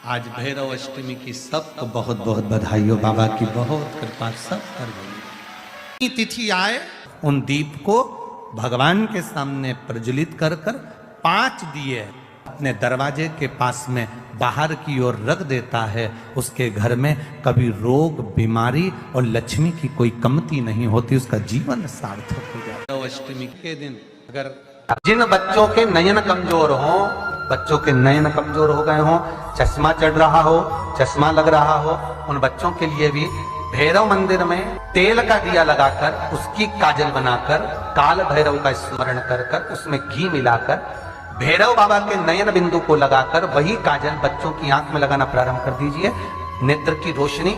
आज भैरव अष्टमी की सबको बहुत बहुत बधाई हो। बाबा की बहुत कृपा सब कर गई। तिथि आए उन दीप को भगवान के सामने प्रज्वलित कर कर 5 दिए अपने दरवाजे के पास में बाहर की ओर रख देता है। उसके घर में कभी रोग बीमारी और लक्ष्मी की कोई कमती नहीं होती, उसका जीवन सार्थक हो जाता है। अष्टमी के दिन अगर जिन बच्चों के नयन कमजोर हों, बच्चों के नयन कमजोर हो गए हों, चश्मा चढ़ रहा हो, चश्मा लग रहा हो, उन बच्चों के लिए भी भैरव मंदिर में तेल का दिया लगाकर उसकी काजल बनाकर काल भैरव का स्मरण कर कर उसमें घी मिलाकर भैरव बाबा के नयन बिंदु को लगाकर वही काजल बच्चों की आंख में लगाना प्रारंभ कर दीजिए। नेत्र की रोशनी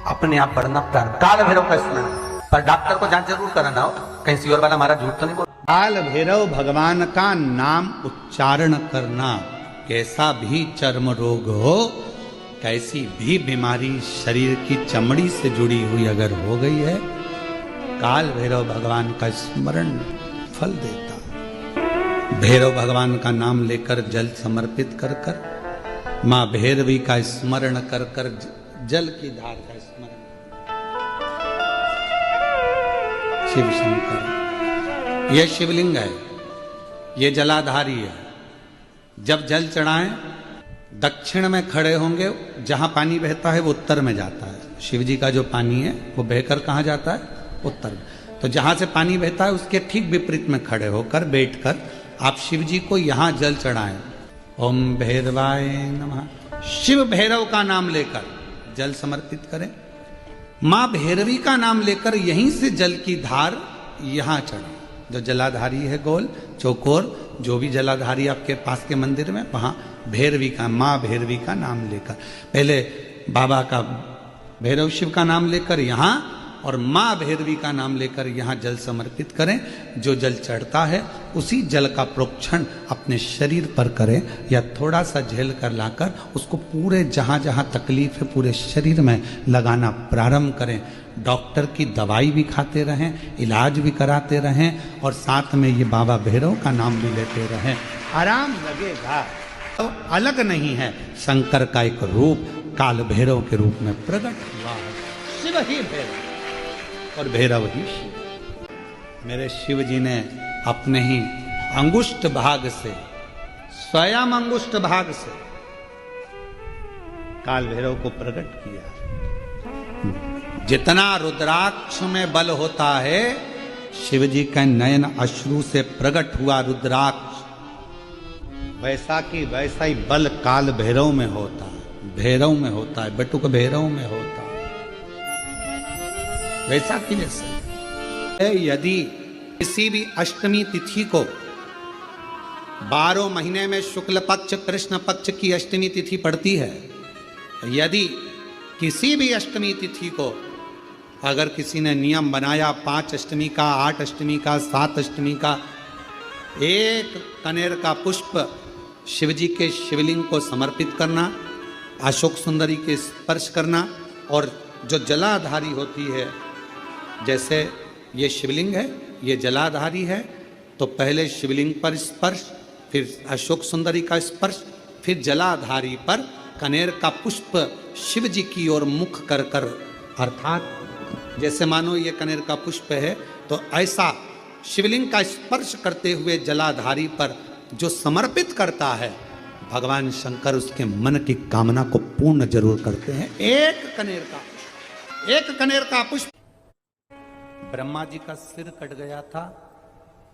अपने आप बढ़ना प्रारंभ। काल भैरव का स्मरण, पर डॉक्टर को जांच जरूर कराना हो, कहीं सियोर वाला हमारा झूठ तो नहीं बोल। काल भैरव भगवान का नाम उच्चारण करना, कैसा भी चर्म रोग हो, कैसी भी बीमारी शरीर की चमड़ी से जुड़ी हुई अगर हो गई है, काल भैरव भगवान का स्मरण फल देता। भैरव भगवान का नाम लेकर जल समर्पित कर कर, मां भैरवी का स्मरण कर कर जल की धार का स्मरण। शिव शंकर, यह शिवलिंग है, यह जलाधारी है। जब जल चढ़ाएं दक्षिण में खड़े होंगे, जहां पानी बहता है वो उत्तर में जाता है। शिव जी का जो पानी है वो बहकर कहां जाता है? उत्तर में। तो जहां से पानी बहता है उसके ठीक विपरीत में खड़े होकर बैठकर आप शिव जी को यहां जल चढ़ाएं। ओम भैरवाय नमः, शिव भैरव का नाम लेकर जल समर्पित करें। मां भैरवी का नाम लेकर यहीं से जल की धार यहां चढ़े। जो जलाधारी है गोल चौकोर, जो भी जलाधारी आपके पास के मंदिर में, वहां भैरवी का, मां भैरवी का नाम लेकर, पहले बाबा का भैरव शिव का नाम लेकर यहां और मां भैरवी का नाम लेकर यहां जल समर्पित करें। जो जल चढ़ता है उसी जल का प्रोक्षण अपने शरीर पर करें या थोड़ा सा झेल कर लाकर उसको पूरे जहां जहां तकलीफ है पूरे शरीर में लगाना प्रारंभ करें। डॉक्टर की दवाई भी खाते रहें, इलाज भी कराते रहें और साथ में ये बाबा भैरव का नाम भी लेते रहें, आराम लगेगा। तो अलग नहीं है, शंकर का एक रूप काल भैरव के रूप में प्रकट हुआ है। शिव ही भैरव और भैरव ही शिव। मेरे शिव जी ने अपने ही अंगुष्ठ भाग से, स्वयं अंगुष्ठ भाग से काल भैरव को प्रकट किया। जितना रुद्राक्ष में बल होता है, शिव जी का नयन अश्रु से प्रकट हुआ रुद्राक्ष, वैसा की वैसा ही बल काल भैरव में होता है, भैरव में होता है, बटुक भैरव में होता है, वैसा की वैसा। यदि किसी भी अष्टमी तिथि को 12 महीने में शुक्ल पक्ष कृष्ण पक्ष की अष्टमी तिथि पड़ती है, यदि किसी भी अष्टमी तिथि को अगर किसी ने नियम बनाया 5 अष्टमी का, 8 अष्टमी का, 7 अष्टमी का, एक कनेर का पुष्प शिव जी के शिवलिंग को समर्पित करना, अशोक सुंदरी के स्पर्श करना, और जो जलाधारी होती है, जैसे ये शिवलिंग है, ये जलाधारी है, तो पहले शिवलिंग पर स्पर्श, फिर अशोक सुंदरी का स्पर्श, फिर जलाधारी पर कनेर का पुष्प शिव जी की ओर मुख कर कर, अर्थात जैसे मानो ये कनेर का पुष्प है, तो ऐसा शिवलिंग का स्पर्श करते हुए जलाधारी पर जो समर्पित करता है, भगवान शंकर उसके मन की कामना को पूर्ण जरूर करते हैं। एक कनेर का पुष्प। ब्रह्मा जी का सिर कट गया था,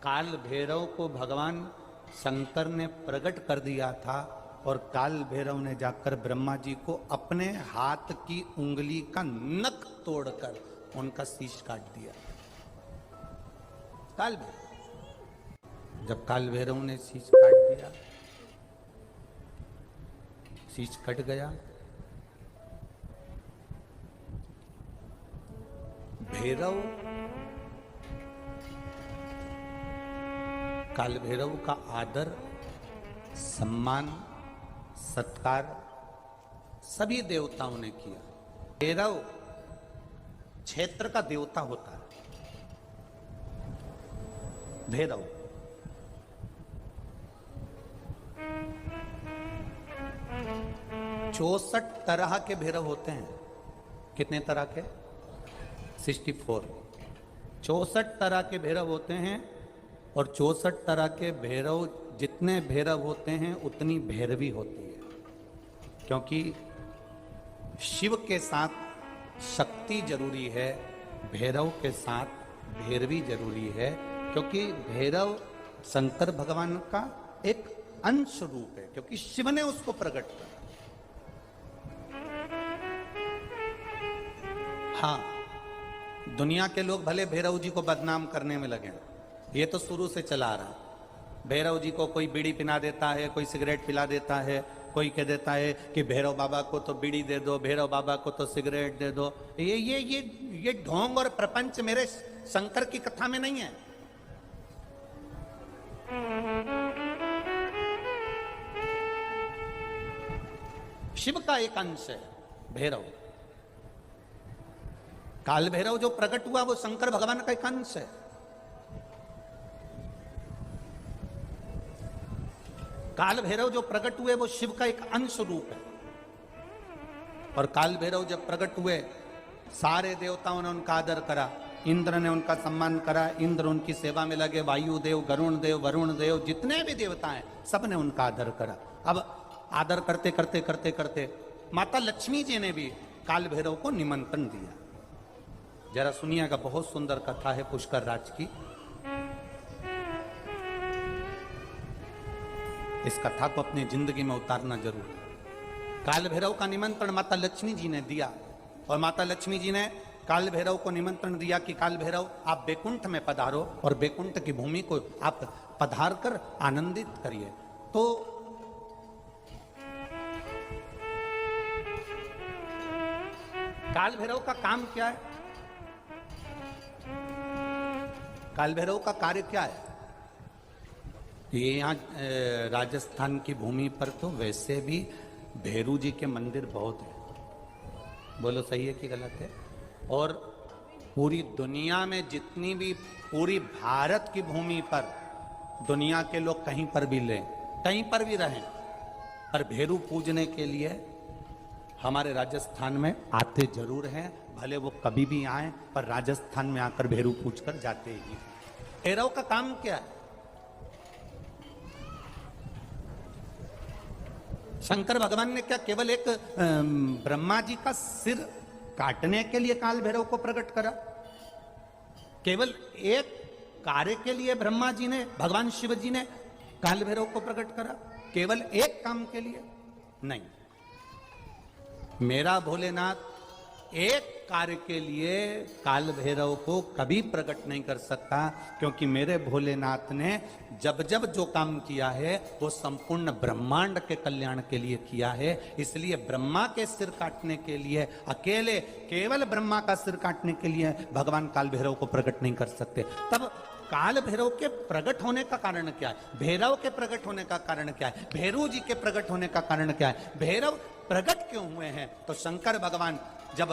काल भैरव को भगवान शंकर ने प्रकट कर दिया था और काल भैरव ने जाकर ब्रह्मा जी को अपने हाथ की उंगली का नख तोड़कर उनका शीश काट दिया। काल भैरव, जब काल भैरव ने शीश काट दिया, शीश कट गया, भैरव काल भैरव का आदर सम्मान सत्कार सभी देवताओं ने किया। भैरव क्षेत्र का देवता होता है। भैरव 64 तरह के भैरव होते हैं। कितने तरह के? 64। 64 तरह के भैरव होते हैं। और 64 तरह के भैरव, जितने भैरव होते हैं उतनी भैरवी होती है। क्योंकि शिव के साथ शक्ति जरूरी है, भैरव के साथ भैरवी जरूरी है। क्योंकि भैरव शंकर भगवान का एक अंश रूप है, क्योंकि शिव ने उसको प्रकट किया। हाँ, दुनिया के लोग भले भैरव जी को बदनाम करने में लगे, ये तो शुरू से चला आ रहा। भैरव जी को कोई बीड़ी पिला देता है, कोई सिगरेट पिला देता है, कोई कह देता है कि भैरव बाबा को तो बीड़ी दे दो, भैरव बाबा को तो सिगरेट दे दो। ये ढोंग और प्रपंच मेरे शंकर की कथा में नहीं है। शिव का एक अंश है भैरव। काल भैरव जो प्रकट हुआ वो शंकर भगवान का एक अंश है। काल भैरव जो प्रकट हुए वो शिव का एक अंश रूप है। और काल भैरव जब प्रकट हुए, सारे देवताओं ने उनका आदर करा, इंद्र ने उनका सम्मान करा, इंद्र उनकी सेवा में लगे, वायु देव, गरुण देव, वरुण देव, जितने भी देवता हैं सब ने उनका आदर करा। अब आदर करते करते करते करते माता लक्ष्मी जी ने भी काल भैरव को निमंत्रण दिया। जरा सुनिएगा, बहुत सुंदर कथा है पुष्कर राज की। इस कथा को अपनी जिंदगी में उतारना जरूर है। काल भैरव का निमंत्रण माता लक्ष्मी जी ने दिया, और माता लक्ष्मी जी ने काल भैरव को निमंत्रण दिया कि काल भैरव आप बैकुंठ में पधारो और बैकुंठ की भूमि को आप पधार कर आनंदित करिए। तो काल भैरव का काम क्या है? काल भैरव का कार्य क्या है? ये यहाँ राजस्थान की भूमि पर तो वैसे भी भैरू जी के मंदिर बहुत है। बोलो सही है कि गलत है? और पूरी दुनिया में जितनी भी, पूरी भारत की भूमि पर दुनिया के लोग कहीं पर भी लें, कहीं पर भी रहें, पर भैरू पूजने के लिए हमारे राजस्थान में आते जरूर हैं। भले वो कभी भी आए, पर राजस्थान में आकर भैरू पूज कर जाते ही। भैरव का काम क्या है? शंकर भगवान ने क्या केवल एक ब्रह्मा जी का सिर काटने के लिए काल भैरव को प्रकट करा? केवल एक कार्य के लिए ब्रह्मा जी ने, भगवान शिव जी ने काल भैरव को प्रकट करा? केवल एक काम के लिए? नहीं। मेरा भोलेनाथ एक कार्य के लिए काल भैरव को कभी प्रकट नहीं कर सकता, क्योंकि मेरे भोलेनाथ ने जब जब जो काम किया है वो संपूर्ण ब्रह्मांड के कल्याण के लिए किया है। इसलिए ब्रह्मा के सिर काटने के लिए, अकेले केवल ब्रह्मा का सिर काटने के लिए भगवान काल भैरव को प्रकट नहीं कर सकते। तब काल भैरव के प्रकट होने का कारण क्या है? भैरव के प्रकट होने का कारण क्या है? भैरू जी के प्रकट होने का कारण क्या है? भैरव प्रकट क्यों हुए हैं? तो शंकर भगवान जब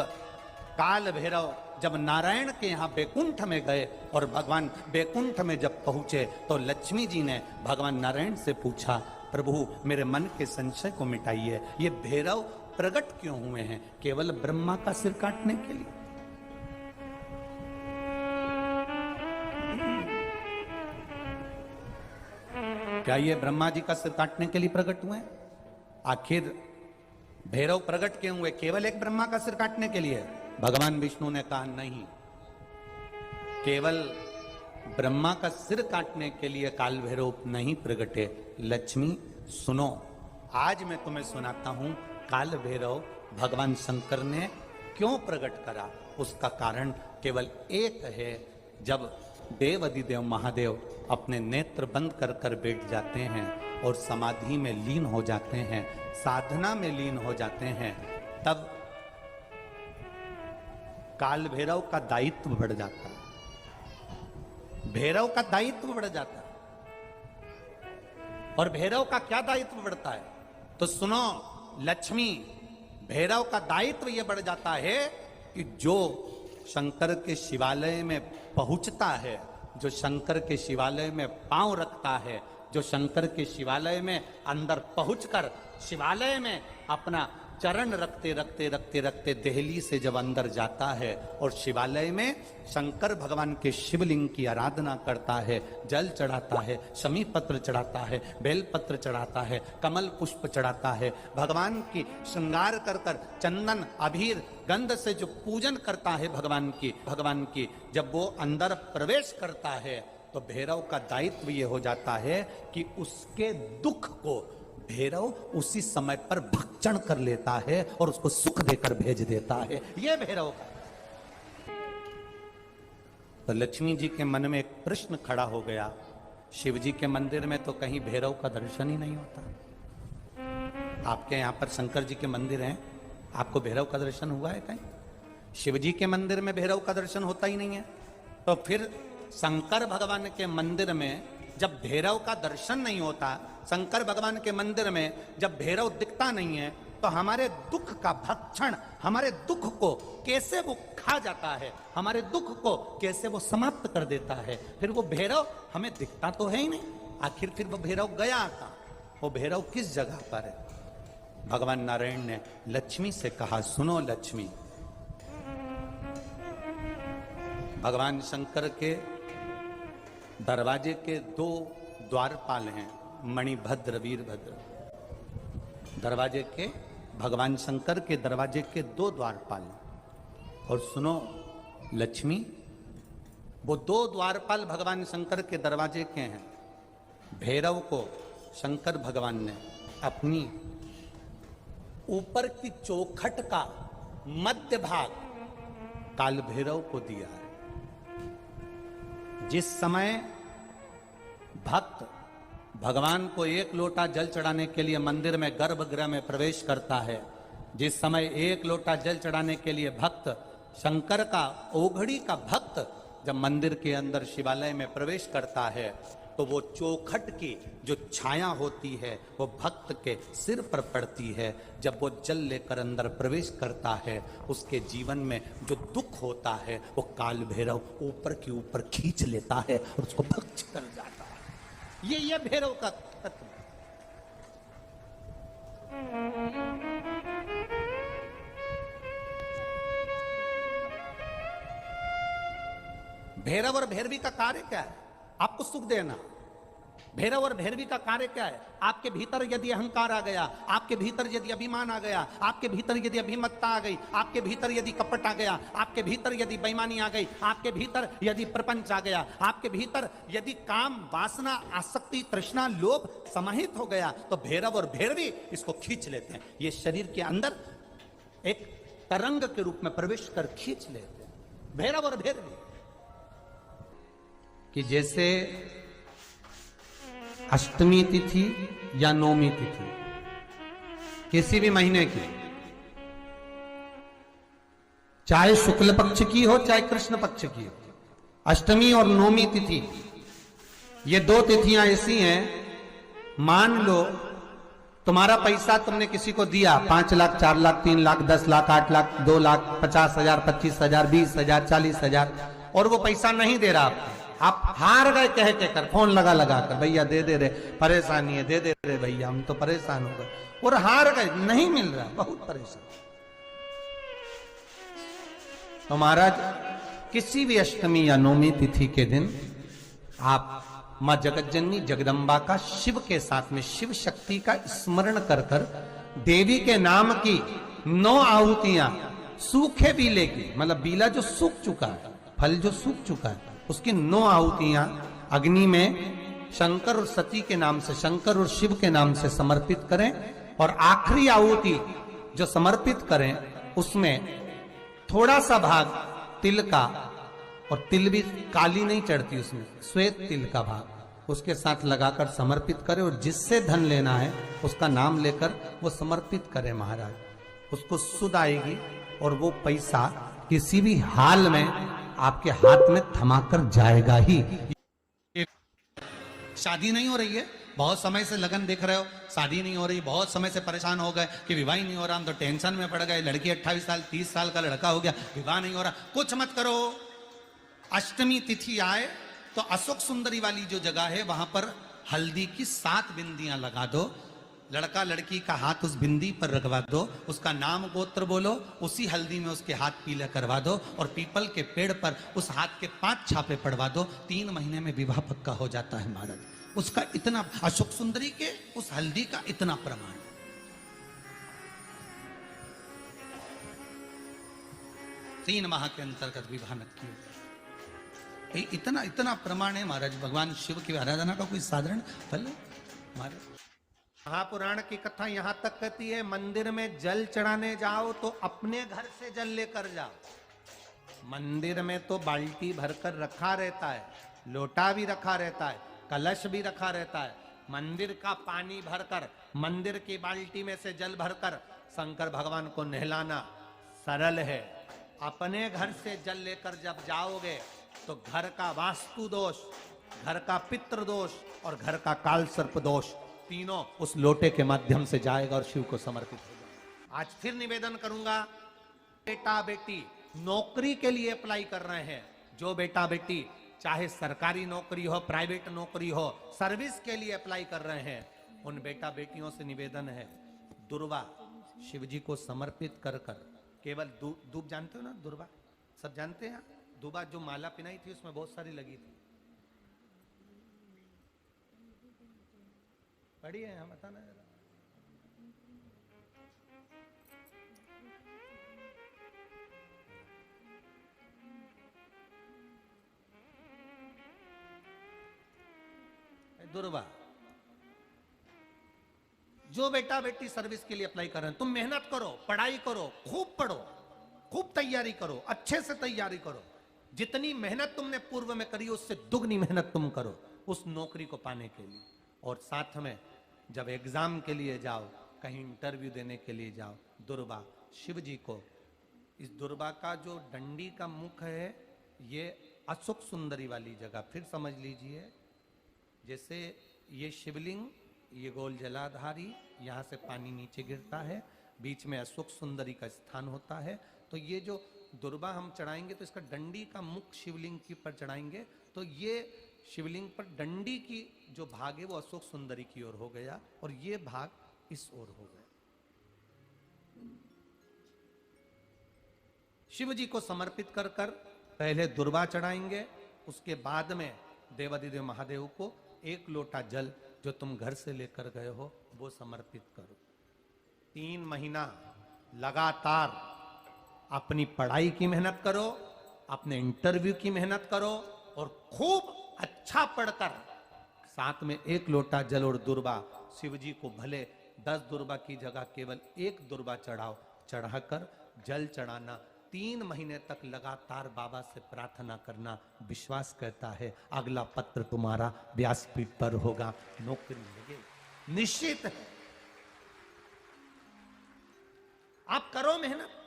काल भैरव जब नारायण के यहाँ बैकुंठ में गए और भगवान बैकुंठ में जब पहुंचे तो लक्ष्मी जी ने भगवान नारायण से पूछा, प्रभु मेरे मन के संशय को मिटाइए, ये भैरव प्रकट क्यों हुए हैं? केवल ब्रह्मा का सिर काटने के लिए? क्या ये ब्रह्मा जी का सिर काटने के लिए प्रकट हुए? आखिर भैरव प्रकट क्यों हुए? केवल एक ब्रह्मा का सिर काटने के लिए? भगवान विष्णु ने कहा नहीं, केवल ब्रह्मा का सिर काटने के लिए काल भैरव नहीं प्रकटे। लक्ष्मी सुनो, आज मैं तुम्हें सुनाता हूं काल भैरव भगवान शंकर ने क्यों प्रकट करा। उसका कारण केवल एक है। जब देव अधिदेव महादेव अपने नेत्र बंद कर कर बैठ जाते हैं और समाधि में लीन हो जाते हैं, साधना में लीन हो जाते हैं, तब काल भैरव का दायित्व बढ़ जाता है। भैरव का दायित्व बढ़ जाता है। और भैरव का क्या दायित्व बढ़ता है? तो सुनो लक्ष्मी, भैरव का दायित्व यह बढ़ जाता है कि जो शंकर के शिवालय में पहुंचता है, जो शंकर के शिवालय में पांव रखता है, जो शंकर के शिवालय में अंदर पहुंचकर शिवालय में अपना चरण रखते रखते रखते रखते देहली से जब अंदर जाता है और शिवालय में शंकर भगवान के शिवलिंग की आराधना करता है, जल चढ़ाता है, शमी पत्र चढ़ाता है, बेल पत्र चढ़ाता है, कमल पुष्प चढ़ाता है, भगवान की श्रृंगार कर कर चंदन अबीर गंध से जो पूजन करता है भगवान की जब वो अंदर प्रवेश करता है तो भैरव का दायित्व ये हो जाता है कि उसके दुख को भैरव उसी समय पर भक्षण कर लेता है और उसको सुख देकर भेज देता है। ये भैरव का। तो लक्ष्मी जी के मन में एक प्रश्न खड़ा हो गया, शिव जी के मंदिर में तो कहीं भैरव का दर्शन ही नहीं होता। आपके यहां पर शंकर जी के मंदिर हैं, आपको भैरव का दर्शन हुआ है कहीं? शिव जी के मंदिर में भैरव का दर्शन होता ही नहीं है। तो फिर शंकर भगवान के मंदिर में जब भैरव का दर्शन नहीं होता, शंकर भगवान के मंदिर में जब भैरव दिखता नहीं है, तो हमारे दुख का भक्षण, हमारे दुख को कैसे वो खा जाता है, हमारे दुख को कैसे वो समाप्त कर देता है। फिर वो भैरव हमें दिखता तो है ही नहीं, आखिर फिर वो भैरव गया कहां? वो भैरव किस जगह पर है? भगवान नारायण ने लक्ष्मी से कहा, सुनो लक्ष्मी, भगवान शंकर के दरवाजे के दो द्वारपाल हैं, मणिभद्र वीरभद्र। दरवाजे के, भगवान शंकर के दरवाजे के दो द्वारपाल हैं। और सुनो लक्ष्मी, वो दो द्वारपाल भगवान शंकर के दरवाजे के हैं। भैरव को शंकर भगवान ने अपनी ऊपर की चौखट का मध्य भाग काल भैरव को दिया है। जिस समय भक्त भगवान को एक लोटा जल चढ़ाने के लिए मंदिर में गर्भगृह में प्रवेश करता है, जिस समय एक लोटा जल चढ़ाने के लिए भक्त शंकर का, ओघड़ी का भक्त जब मंदिर के अंदर शिवालय में प्रवेश करता है, तो वो चौखट की जो छाया होती है वो भक्त के सिर पर पड़ती है। जब वो जल लेकर अंदर प्रवेश करता है, उसके जीवन में जो दुख होता है वो काल भैरव ऊपर की ऊपर खींच लेता है और उसको भक्ष कर जाता है। ये भैरव का तत्व। भैरव और भैरवी का कार्य क्या है? आपको सुख देना। भैरव और भैरवी का कार्य क्या है? आपके भीतर यदि अहंकार आ गया, आपके भीतर यदि अभिमान आ गया, आपके भीतर यदि अभिमत्ता आ गई, आपके भीतर यदि कपट आ गया, आपके भीतर यदि बेईमानी आ गई, आपके भीतर यदि प्रपंच आ गया, आपके भीतर यदि काम, वासना, आसक्ति, तृष्णा, लोभ समाहित हो गया, तो भैरव और भैरवी इसको खींच लेते हैं। ये शरीर के अंदर एक तरंग के रूप में प्रवेश कर खींच लेते हैं भैरव और भैरवी। कि जैसे अष्टमी तिथि या नौमी तिथि किसी भी महीने की, चाहे शुक्ल पक्ष की हो चाहे कृष्ण पक्ष की हो, अष्टमी और नौमी तिथि ये दो तिथियां ऐसी हैं, मान लो तुम्हारा पैसा तुमने किसी को दिया, 5 लाख, 4 लाख, 3 लाख, 10 लाख, 8 लाख, 2 लाख, 50,000, 25,000, 20,000, 40,000, और वो पैसा नहीं दे रहा, आप हार गए कह के कर, फोन लगा कर, भैया दे दे रे, परेशानी है, दे दे रे भैया, हम तो परेशान हो गए, और हार गए, नहीं मिल रहा, बहुत परेशान। तो महाराज किसी भी अष्टमी या नौमी तिथि के दिन आप मां जगतजननी जगदम्बा का शिव के साथ में, शिव शक्ति का स्मरण कर कर देवी के नाम की 9 आहुतियां, सूखे बीले की, मतलब बीला जो सूख चुका है, फल जो सूख चुका है, उसकी 9 आहुतियां अग्नि में शंकर और सती के नाम से, शंकर और शिव के नाम से समर्पित करें। और आखिरी आहुति जो समर्पित करें उसमें थोड़ा सा भाग तिल का, और तिल भी काली नहीं चढ़ती उसमें, श्वेत तिल का भाग उसके साथ लगाकर समर्पित करें, और जिससे धन लेना है उसका नाम लेकर वो समर्पित करें महाराज, उसको सुध आएगी और वो पैसा किसी भी हाल में आपके हाथ में थमाकर जाएगा ही। शादी नहीं हो रही है, बहुत समय से लगन देख रहे हो, शादी नहीं हो रही, बहुत समय से परेशान हो गए कि विवाह ही नहीं हो रहा, हम तो टेंशन में पड़ गए, लड़की 28 साल 30 साल का लड़का हो गया, विवाह नहीं हो रहा, कुछ मत करो। अष्टमी तिथि आए तो अशोक सुंदरी वाली जो जगह है वहां पर हल्दी की 7 बिंदियां लगा दो, लड़का लड़की का हाथ उस बिंदी पर रखवा दो, उसका नाम गोत्र बोलो, उसी हल्दी में उसके हाथ पीला करवा दो और पीपल के पेड़ पर उस हाथ के 5 छापे पड़वा दो। 3 महीने में विवाह पक्का हो जाता है महाराज। उसका इतना, अशोक सुंदरी के उस हल्दी का इतना प्रमाण। 3 माह के अंतर्गत विवाह न किए। इतना इतना प्रमाण है महाराज। भगवान शिव की आराधना का कोई साधारण फल है महाराज। महापुराण की कथा यहां तक कहती है, मंदिर में जल चढ़ाने जाओ तो अपने घर से जल लेकर जाओ। मंदिर में तो बाल्टी भरकर रखा रहता है, लोटा भी रखा रहता है, कलश भी रखा रहता है। मंदिर का पानी भरकर, मंदिर की बाल्टी में से जल भरकर शंकर भगवान को नहलाना सरल है। अपने घर से जल लेकर जब जाओगे तो घर का वास्तु दोष, घर का पितृ दोष और घर का काल सर्प दोष तीनों उस लोटे के माध्यम से जाएगा और शिव को समर्पित हो जाएगा। आज फिर निवेदन करूंगा, बेटा बेटी नौकरी के लिए अप्लाई कर रहे हैं, जो बेटा बेटी चाहे सरकारी नौकरी हो, प्राइवेट नौकरी हो, सर्विस के लिए अप्लाई कर रहे हैं, उन बेटा बेटियों से निवेदन है, दुर्वा शिव जी को समर्पित कर कर केवल दूब जानते हो ना, दुर्वा सब जानते हैं। दुबा जो माला पिनाई थी उसमें बहुत सारी लगी थी, पढ़ी है, हम बताना जरा। दुर्वा, जो बेटा बेटी सर्विस के लिए अप्लाई कर रहे हैं, तुम मेहनत करो, पढ़ाई करो, खूब पढ़ो, खूब तैयारी करो, अच्छे से तैयारी करो। जितनी मेहनत तुमने पूर्व में करी उससे दुगनी मेहनत तुम करो उस नौकरी को पाने के लिए। और साथ में जब एग्जाम के लिए जाओ, कहीं इंटरव्यू देने के लिए जाओ, दुर्वा शिव जी को, इस दुर्वा का जो डंडी का मुख है ये अशोक सुंदरी वाली जगह, फिर समझ लीजिए जैसे ये शिवलिंग, ये गोल जलाधारी, यहाँ से पानी नीचे गिरता है, बीच में अशोक सुंदरी का स्थान होता है। तो ये जो दुर्वा हम चढ़ाएंगे तो इसका डंडी का मुख शिवलिंग की पर चढ़ाएंगे तो ये शिवलिंग पर डंडी की जो भाग है वो अशोक सुंदरी की ओर हो गया और ये भाग इस ओर हो गया। शिव जी को समर्पित कर कर पहले दुर्वा चढ़ाएंगे, उसके बाद में देवाधिदेव महादेव को 1 लोटा जल जो तुम घर से लेकर गए हो वो समर्पित करो। 3 महीना लगातार अपनी पढ़ाई की मेहनत करो, अपने इंटरव्यू की मेहनत करो और खूब अच्छा पढ़कर साथ में 1 लोटा जल और दुर्वा शिव जी को भले 10 दुर्वा की जगह केवल 1 दुर्वा चढ़ाओ, चढ़ाकर जल चढ़ाना। 3 महीने तक लगातार बाबा से प्रार्थना करना। विश्वास कहता है अगला पत्र तुम्हारा व्यासपीठ पर होगा, नौकरी लगेगी, निश्चित है। आप करो मेहनत,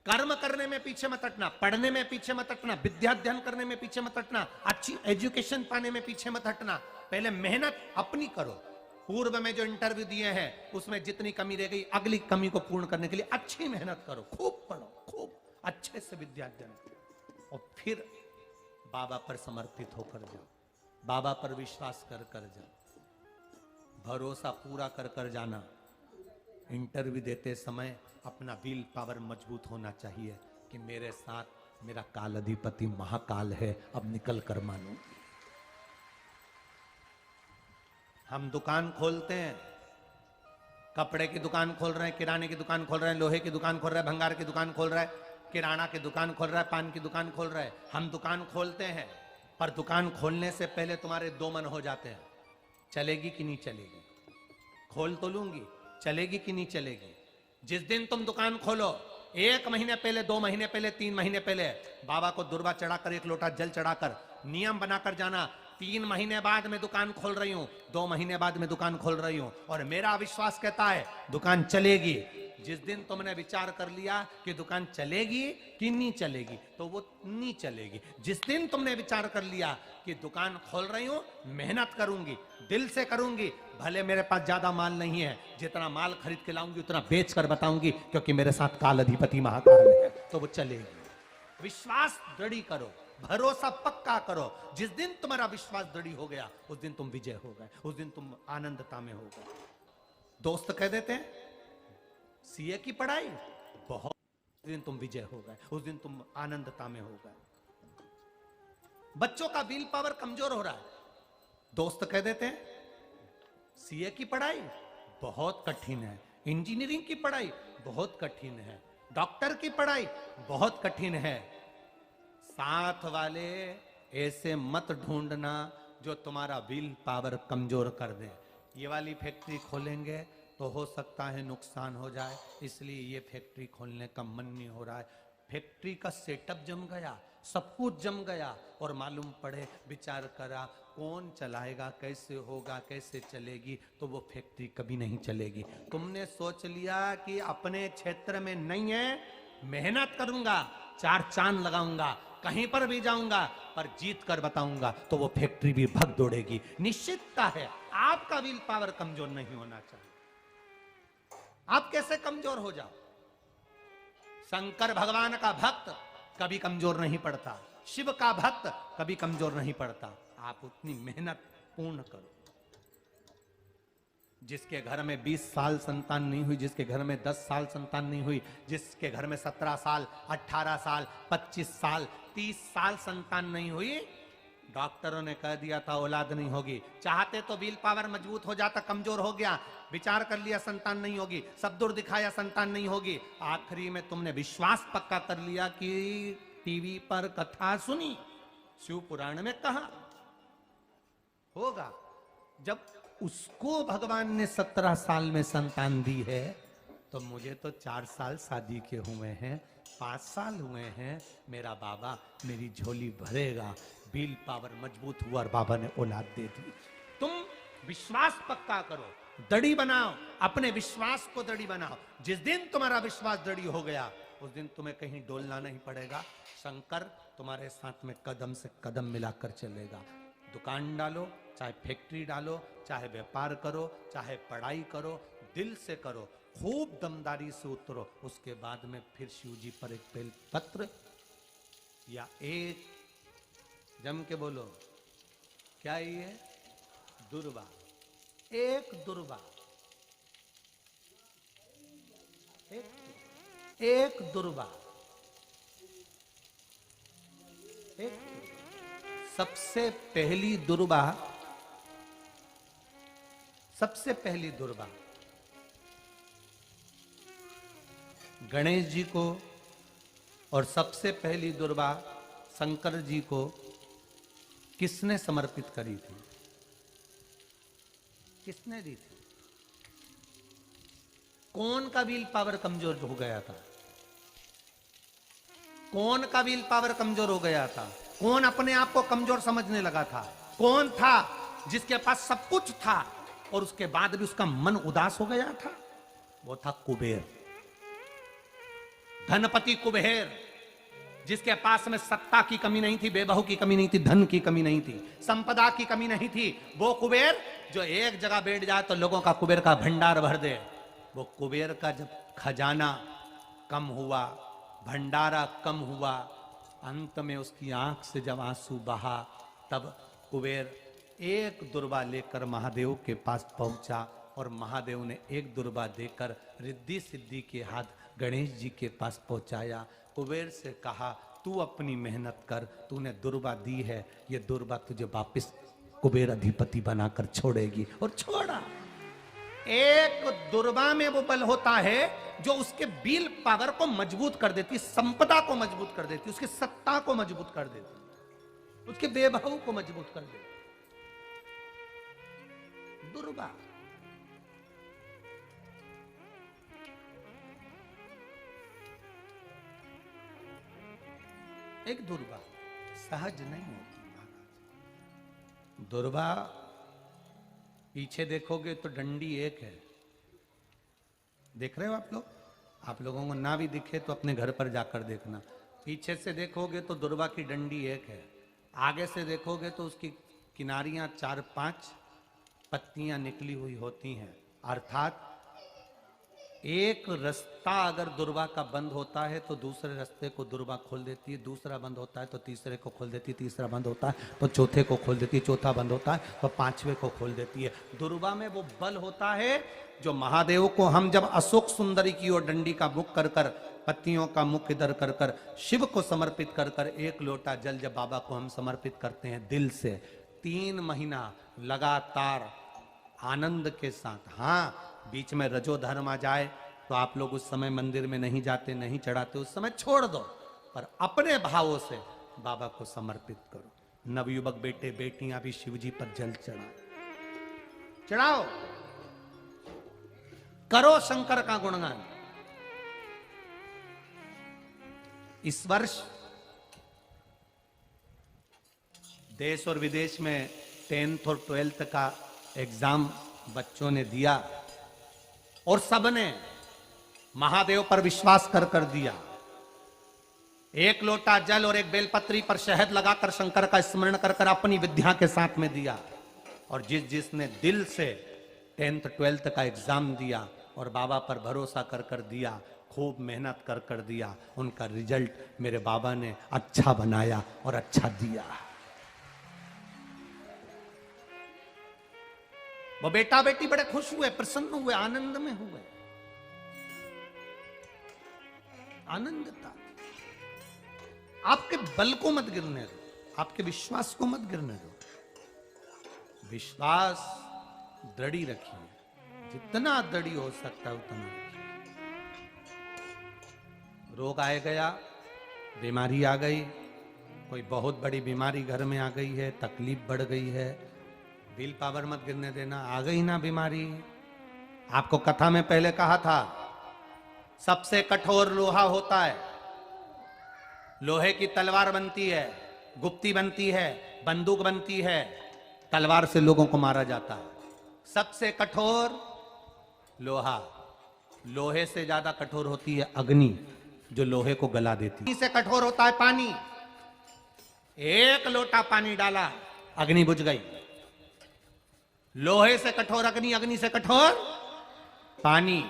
कर्म करने में पीछे मत हटना, पढ़ने में पीछे मत हटना, विद्याध्ययन करने में पीछे मत हटना, अच्छी एजुकेशन पाने में पीछे मत हटना। पहले मेहनत अपनी करो। पूर्व में जो इंटरव्यू दिए हैं उसमें जितनी कमी रह गई, अगली कमी को पूर्ण करने के लिए अच्छी मेहनत करो, खूब पढ़ो, खूब अच्छे से विद्याध्ययन करो और फिर बाबा पर समर्पित होकर जाओ, बाबा पर विश्वास कर कर जाओ, भरोसा पूरा कर कर जाना। इंटरव्यू देते समय अपना विल पावर मजबूत होना चाहिए कि मेरे साथ मेरा काल अधिपति महाकाल है, अब निकल कर मानो। हम दुकान खोलते हैं, कपड़े की दुकान खोल रहे हैं, किराने की दुकान खोल रहे हैं, लोहे की दुकान खोल रहे हैं, भंगार की दुकान खोल रहे हैं, किराना की दुकान खोल रहा है, पान की दुकान खोल रहा है। हम दुकान खोलते हैं पर दुकान खोलने से पहले तुम्हारे 2 मन हो जाते हैं, चलेगी कि नहीं चलेगी, खोल तो लूंगी, चलेगी कि नहीं चलेगी। जिस दिन तुम दुकान खोलो 1 महीने पहले, 2 महीने पहले, 3 महीने पहले बाबा को दुर्वा चढ़ाकर 1 लोटा जल चढ़ाकर नियम बनाकर जाना, 3 महीने बाद मैं दुकान खोल रही हूं, 2 महीने बाद मैं दुकान खोल रही हूं और मेरा विश्वास कहता है दुकान चलेगी। जिस दिन तुमने विचार कर लिया कि दुकान चलेगी कि नहीं चलेगी तो वो नहीं चलेगी। जिस दिन तुमने विचार कर लिया कि दुकान खोल रही हूं, मेहनत करूंगी, दिल से करूंगी, भले मेरे पास ज्यादा माल नहीं है, जितना माल खरीद के लाऊंगी उतना बेच कर बताऊंगी क्योंकि मेरे साथ काल अधिपति महाकाल है, तो वो चलेगी। विश्वास दृढ़ करो, भरोसा पक्का करो। जिस दिन तुम्हारा विश्वास दृढ़ हो गया उस दिन तुम विजय हो गए, उस दिन तुम आनंदता में हो गए। दोस्त कह देते हैं सीए की पढ़ाई बहुत, उस दिन तुम विजय हो गए, उस दिन तुम आनंदता में हो गए। बच्चों का विल पावर कमजोर हो रहा है, दोस्त कह देते हैं सीए की पढ़ाई बहुत कठिन है, इंजीनियरिंग की पढ़ाई बहुत कठिन है, डॉक्टर की पढ़ाई बहुत कठिन है। साथ वाले ऐसे मत ढूंढना जो तुम्हारा विल पावर कमजोर कर दे। ये वाली फैक्ट्री खोलेंगे तो हो सकता है नुकसान हो जाए, इसलिए ये फैक्ट्री खोलने का मन नहीं हो रहा है। फैक्ट्री का सेटअप जम गया, सब कुछ जम गया, और मालूम पड़े विचार करा कौन चलाएगा, कैसे होगा, कैसे चलेगी, तो वो फैक्ट्री कभी नहीं चलेगी। तुमने सोच लिया कि अपने क्षेत्र में नहीं है, मेहनत करूंगा, चार चांद लगाऊंगा, कहीं पर भी जाऊंगा, पर जीत कर बताऊंगा, तो वो फैक्ट्री भी भग दौड़ेगी। निश्चितता है आपका विल पावर कमजोर नहीं होना चाहिए। आप कैसे कमजोर हो जाओ? शंकर भगवान का भक्त कभी कमजोर नहीं पड़ता, शिव का भक्त कभी कमजोर नहीं पड़ता। आप उतनी मेहनत पूर्ण करो। जिसके घर में 20 साल संतान नहीं हुई, जिसके घर में 10 साल संतान नहीं हुई, जिसके घर में 17 साल, 18 साल, 25 साल, 30 साल संतान नहीं हुई, डॉक्टरों ने कह दिया था औलाद नहीं होगी। चाहते तो विल पावर मजबूत हो जाता, कमजोर हो गया, विचार कर लिया संतान नहीं होगी, सब दूर दिखाया संतान नहीं होगी, आखिरी में तुमने विश्वास पक्का कर लिया कि टीवी पर कथा सुनी, शिव पुराण में कहा होगा। जब उसको भगवान ने 17 साल में संतान दी है, तो मुझे तो 4 साल शादी के हुए हैं, 5 साल हुए हैं, मेरा बाबा मेरी झोली भरेगा। विल पावर मजबूत हुआ और बाबा ने औलाद दे दी। तुम विश्वास पक्का करो, दड़ी बनाओ, अपने विश्वास को दड़ी बनाओ। जिस दिन तुम्हारा विश्वास दड़ी हो गया, उस दिन तुम्हें कहीं डोलना नहीं पड़ेगा। शंकर तुम्हारे साथ में कदम से कदम मिलाकर चलेगा। दुकान डालो, चाहे फैक्ट्री डालो, चाहे व्यापार करो, चाहे पढ़ाई करो, दिल से करो, खूब दमदारी से उतरो। उसके बाद में फिर शिव जी पर एक बेल पत्र या एक, जम के बोलो, क्या ये दुर्वा, एक दुर्वा, एक दुर्वा, एक सबसे पहली दुर्वा, सबसे पहली दुर्वा गणेश जी को, और सबसे पहली दुर्वा शंकर जी को किसने समर्पित करी थी? किसने दी थी? कौन का विल पावर कमजोर हो गया था? कौन का विल पावर कमजोर हो गया था? कौन अपने आप को कमजोर समझने लगा था? कौन था जिसके पास सब कुछ था और उसके बाद भी उसका मन उदास हो गया था? वो था कुबेर, धनपति कुबेर, जिसके पास में सत्ता की कमी नहीं थी, बेबहू की कमी नहीं थी, धन की कमी नहीं थी, संपदा की कमी नहीं थी। वो कुबेर जो एक जगह बैठ जाए तो लोगों का कुबेर का भंडार भर दे। वो कुबेर का जब खजाना कम हुआ, भंडारा कम हुआ, अंत में उसकी आंख से जब आंसू बहा, तब कुबेर एक दुर्वा लेकर महादेव के पास पहुंचा, और महादेव ने एक दुर्वा देकर रिद्धि सिद्धि के हाथ गणेश जी के पास पहुंचाया। कुबेर से कहा, तू अपनी मेहनत कर, तूने दुर्वा दी है, ये दुर्वा तुझे वापस कुबेर अधिपति बनाकर छोड़ेगी। और छोड़ा। एक दुर्वा में वो बल होता है जो उसके विल पावर को मजबूत कर देती, संपदा को मजबूत कर देती, उसकी सत्ता को मजबूत कर देती, उसके बेबहू को मजबूत कर देती। दुर्वा। एक दुर्वा सहज नहीं होती महाराज। दुर्वा पीछे देखोगे तो डंडी एक है, देख रहे हो आप लोग? आप लोगों को ना भी दिखे तो अपने घर पर जाकर देखना। पीछे से देखोगे तो दुर्वा की डंडी एक है, आगे से देखोगे तो उसकी किनारियां 4-5 पत्तियां निकली हुई होती हैं, अर्थात एक रास्ता अगर दुर्वा का बंद होता है तो दूसरे रास्ते को दुर्वा खोल देती है, दूसरा बंद होता है तो तीसरे को खोल देती है, तीसरा बंद होता है तो चौथे को खोल देती है, चौथा बंद होता है तो पांचवे को खोल देती है। दुर्वा में वो बल होता है जो महादेव को हम जब अशोक सुंदरी की ओर डंडी का मुख कर कर, पत्तियों का मुख इधर कर कर शिव को समर्पित कर कर, एक लोटा जल जब बाबा को हम समर्पित करते हैं दिल से, 3 महीना लगातार आनंद के साथ, हाँ बीच में रजो धर्म आ जाए तो आप लोग उस समय मंदिर में नहीं जाते, नहीं चढ़ाते, उस समय छोड़ दो, पर अपने भावों से बाबा को समर्पित करो। नवयुवक बेटे बेटियां भी शिव जी पर जल चढ़ाओ, करो शंकर का गुणगान। इस वर्ष देश और विदेश में 10th और 12th का एग्जाम बच्चों ने दिया और सबने महादेव पर विश्वास कर कर दिया। एक लोटा जल और एक बेलपत्री पर शहद लगाकर शंकर का स्मरण कर कर अपनी विद्या के साथ में दिया। और जिसने दिल से 10th 12th का एग्जाम दिया और बाबा पर भरोसा कर कर दिया, खूब मेहनत कर कर दिया, उनका रिजल्ट मेरे बाबा ने अच्छा बनाया और अच्छा दिया। वो बेटा बेटी बड़े खुश हुए, प्रसन्न हुए, आनंद में हुए, आनंद था। आपके बल को मत गिरने दो, आपके विश्वास को मत गिरने दो, विश्वास दृढ़ी रखिए, जितना दृढ़ी हो सकता है उतना रखिए। रोग आए गया, बीमारी आ गई, कोई बहुत बड़ी बीमारी घर में आ गई है, तकलीफ बढ़ गई है, विल पावर मत गिरने देना। आ गई ना बीमारी, आपको कथा में पहले कहा था सबसे कठोर लोहा होता है, लोहे की तलवार बनती है, गुप्ती बनती है, बंदूक बनती है, तलवार से लोगों को मारा जाता है। सबसे कठोर लोहा, लोहे से ज्यादा कठोर होती है अग्नि, जो लोहे को गला देती है। से कठोर होता है पानी, एक लोटा पानी डाला अग्नि बुझ गई। लोहे से कठोर अग्नि, अग्नि से कठोर पानी,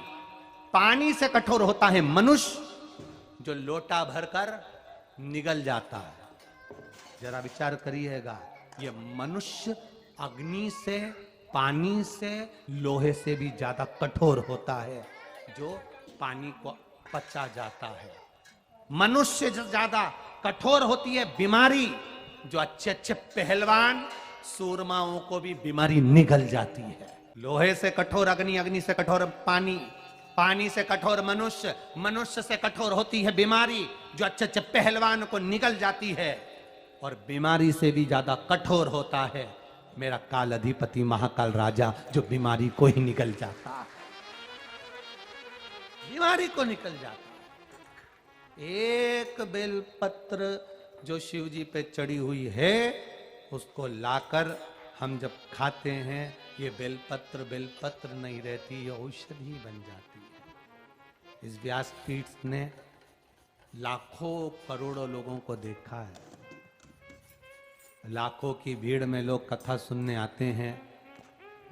पानी से कठोर होता है मनुष्य, जो लोटा भरकर निगल जाता है। जरा विचार करिएगा, ये मनुष्य अग्नि से, पानी से, लोहे से भी ज्यादा कठोर होता है, जो पानी को पचा जाता है। मनुष्य से ज्यादा कठोर होती है बीमारी, जो अच्छे अच्छे पहलवान सूरमाओं को भी बीमारी निगल जाती है। लोहे से कठोर अग्नि, अग्नि से कठोर पानी, पानी से कठोर मनुष्य, मनुष्य से कठोर होती है बीमारी, जो अच्छे अच्छे पहलवान को निगल जाती है। और बीमारी से भी ज्यादा कठोर होता है मेरा काल अधिपति महाकाल राजा, जो बीमारी को ही निगल जाता है, बीमारी को निकल जाता है। एक बेलपत्र जो शिव जी पे चढ़ी हुई है, उसको लाकर हम जब खाते हैं, ये बेलपत्र नहीं रहती, ये औषधि बन जाती है। इस व्यासपीठ ने लाखों करोड़ों लोगों को देखा है, लाखों की भीड़ में लोग कथा सुनने आते हैं।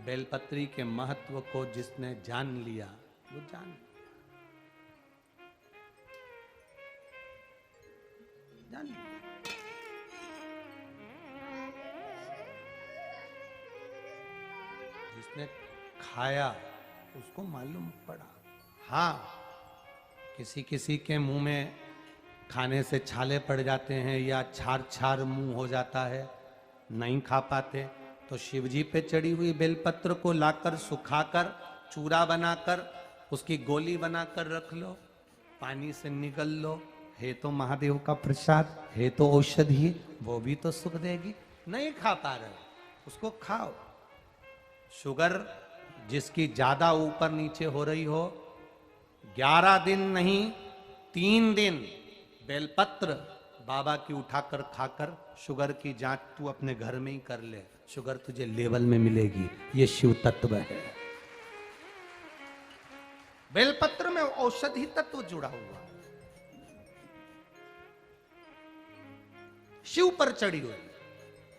बेलपत्री के महत्व को जिसने जान लिया वो जान लिया। जिसने खाया उसको मालूम पड़ा। हाँ, किसी किसी के मुंह में खाने से छाले पड़ जाते हैं या छार छार मुंह हो जाता है, नहीं खा पाते, तो शिवजी पे चढ़ी हुई बेलपत्र को लाकर सुखाकर चूरा बनाकर उसकी गोली बनाकर रख लो, पानी से निगल लो, है तो महादेव का प्रसाद, है तो औषधि, वो भी तो सुख देगी। नहीं खा पा रहे उसको खाओ। शुगर जिसकी ज्यादा ऊपर नीचे हो रही हो, 11 दिन नहीं 3 दिन बेलपत्र बाबा की उठाकर खाकर शुगर की जांच तू अपने घर में ही कर ले, शुगर तुझे लेवल में मिलेगी। ये शिव तत्व है। बेलपत्र में औषधि तत्व जुड़ा हुआ है। शिव पर चढ़ी हुई,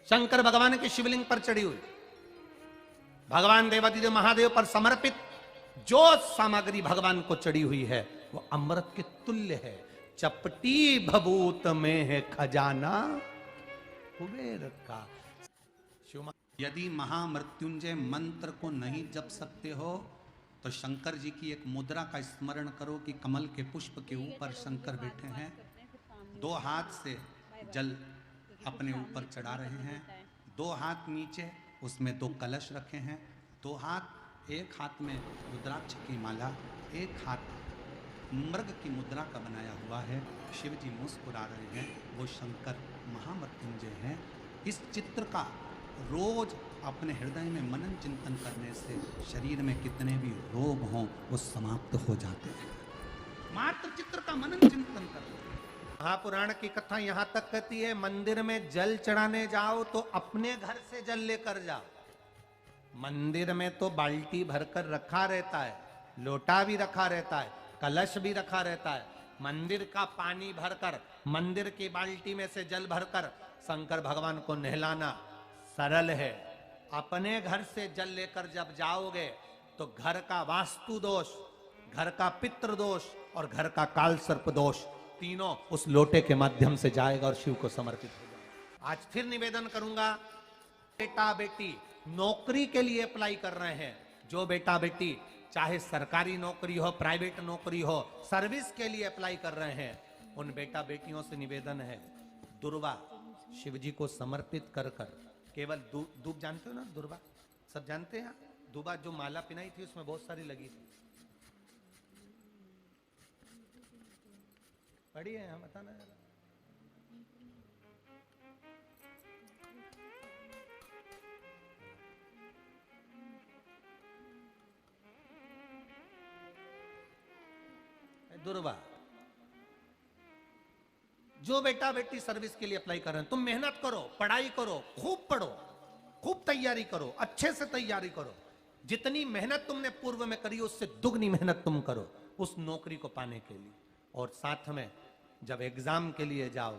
शंकर भगवान के शिवलिंग पर चढ़ी हुई, भगवान देवादिदेव महादेव पर समर्पित जो सामग्री भगवान को चढ़ी हुई है वो अमृत के तुल्य है। चपटी भभूत में है खजाना कुबेर का। यदि महामृत्युंजय मंत्र को नहीं जप सकते हो तो शंकर जी की एक मुद्रा का स्मरण करो कि कमल के पुष्प के ऊपर शंकर बैठे हैं, दो हाथ से जल अपने ऊपर चढ़ा रहे हैं, दो हाथ नीचे, उसमें दो कलश रखे हैं, दो हाथ, एक हाथ में रुद्राक्ष की माला, एक हाथ मृग की मुद्रा का बनाया हुआ है। शिव जी मुस्कुरा रहे हैं, वो शंकर महामृत्युंजय हैं। इस चित्र का रोज अपने हृदय में मनन चिंतन करने से शरीर में कितने भी रोग हों वो समाप्त हो जाते हैं। मात्र चित्र का मनन चिंतन करो। महापुराण की कथा यहां तक कहती है, मंदिर में जल चढ़ाने जाओ तो अपने घर से जल लेकर जाओ। मंदिर में तो बाल्टी भरकर रखा रहता है, लोटा भी रखा रहता है, कलश भी रखा रहता है। मंदिर का पानी भरकर, मंदिर की बाल्टी में से जल भरकर शंकर भगवान को नहलाना सरल है। अपने घर से जल लेकर जब जाओगे तो घर का वास्तु दोष, घर का पितृ दोष और घर का काल सर्प दोष तीनों उस लोटे के माध्यम से जाएगा और शिव को समर्पित हो जाएगा। आज फिर निवेदन करूंगा, बेटा बेटी नौकरी के लिए अप्लाई कर रहे हैं, जो बेटा बेटी चाहे सरकारी नौकरी हो, प्राइवेट नौकरी हो, सर्विस के लिए अप्लाई कर रहे हैं, उन बेटा बेटियों से निवेदन है, दुर्वा शिव जी को समर्पित कर कर केवल दूब जानते हो ना, दुर्वा सब जानते हैं। दुबा जो माला पिनाई थी उसमें बहुत सारी लगी थी, पढ़ी है, हम बताना जरा। दुर्वा जो बेटा बेटी सर्विस के लिए अप्लाई कर रहे हैं, तुम मेहनत करो, पढ़ाई करो, खूब पढ़ो, खूब तैयारी करो, अच्छे से तैयारी करो। जितनी मेहनत तुमने पूर्व में करी उससे दुगनी मेहनत तुम करो उस नौकरी को पाने के लिए। और साथ में जब एग्जाम के लिए जाओ